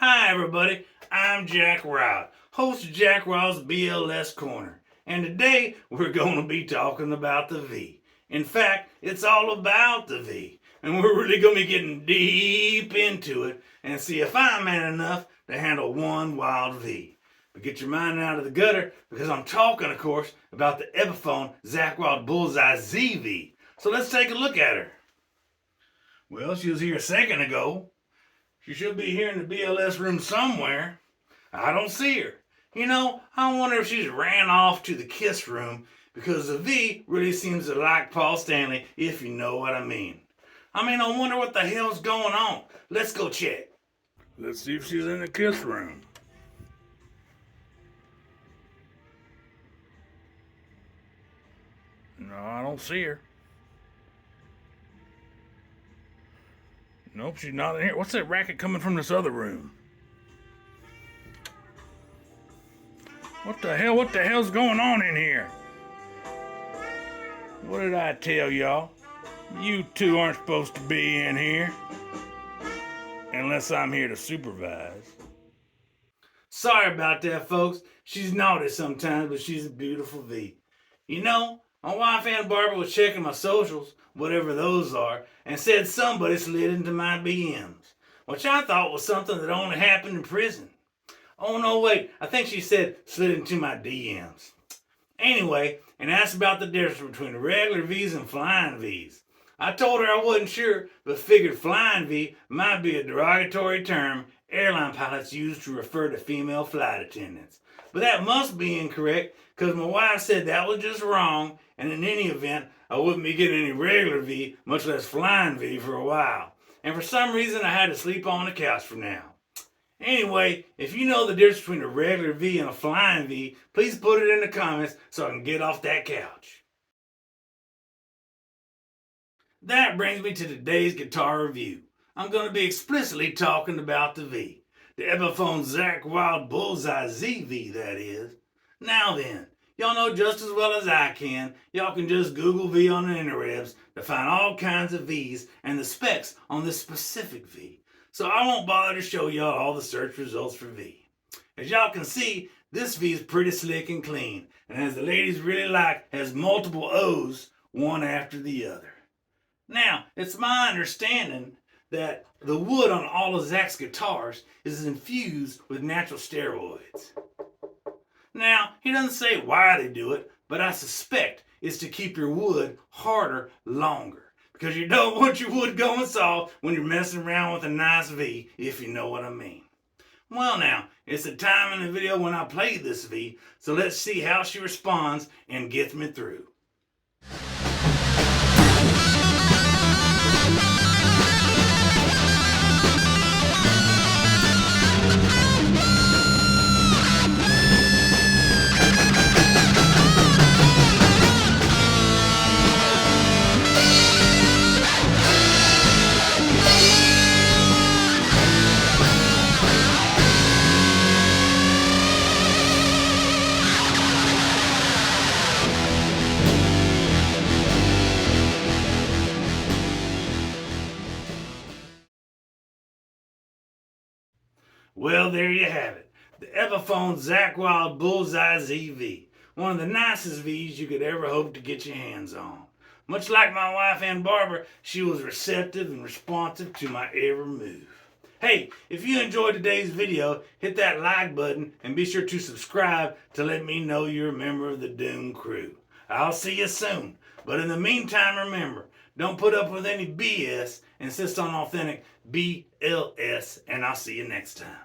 Hi everybody, I'm Jakk Rylde, host of Jakk Rylde's BLS Corner, and today we're going to be talking about the V. In fact, it's all about the V, and we're really going to be getting deep into it and see if I'm man enough to handle one wild V. But get your mind out of the gutter, because I'm talking, of course, about the Epiphone Zakk Rylde Bullseye ZV. So let's take a look at her. Well, she was here a second ago. She should be here in the BLS room somewhere. I don't see her. You know, I wonder if she's ran off to the kiss room, because the V really seems to like Paul Stanley, if you know what I mean. I wonder what the hell's going on. Let's go check. Let's see if she's in the kiss room. No, I don't see her. Nope, she's not in here. What's that racket coming from this other room? What the hell's going on in here? What did I tell y'all? You two aren't supposed to be in here. Unless I'm here to supervise. Sorry about that, folks. She's naughty sometimes, but she's a beautiful V. You know, my wife and Barbara was checking my socials, whatever those are, and said somebody slid into my BMs, which I thought was something that only happened in prison. Oh no, wait, I think she said slid into my DMs. Anyway, and asked about the difference between regular V's and flying V's. I told her I wasn't sure, but figured flying V might be a derogatory term airline pilots use to refer to female flight attendants. But that must be incorrect, because my wife said that was just wrong, and in any event, I wouldn't be getting any regular V, much less flying V, for a while. And for some reason, I had to sleep on the couch for now. Anyway, if you know the difference between a regular V and a flying V, please put it in the comments so I can get off that couch. That brings me to today's guitar review. I'm going to be explicitly talking about the V. The Epiphone Zakk Rylde Bullseye ZV, that is. Now then, y'all know just as well as I can, y'all can just Google V on the interwebs to find all kinds of Vs and the specs on this specific V. So I won't bother to show y'all all the search results for V. As y'all can see, this V is pretty slick and clean, and as the ladies really like, has multiple O's, one after the other. Now, it's my understanding that the wood on all of Zakk's guitars is infused with natural steroids. Now, he doesn't say why they do it, but I suspect it's to keep your wood harder longer, because you don't want your wood going soft when you're messing around with a nice V, if you know what I mean. Well now, it's the time in the video when I play this V, so let's see how she responds and gets me through. Well, there you have it. The Epiphone Zakk Rylde Bullseye ZV. One of the nicest Vs you could ever hope to get your hands on. Much like my wife and Barbara, she was receptive and responsive to my every move. Hey, if you enjoyed today's video, hit that like button and be sure to subscribe to let me know you're a member of the Doom crew. I'll see you soon. But in the meantime, remember, don't put up with any BS, insist on authentic BLS, and I'll see you next time.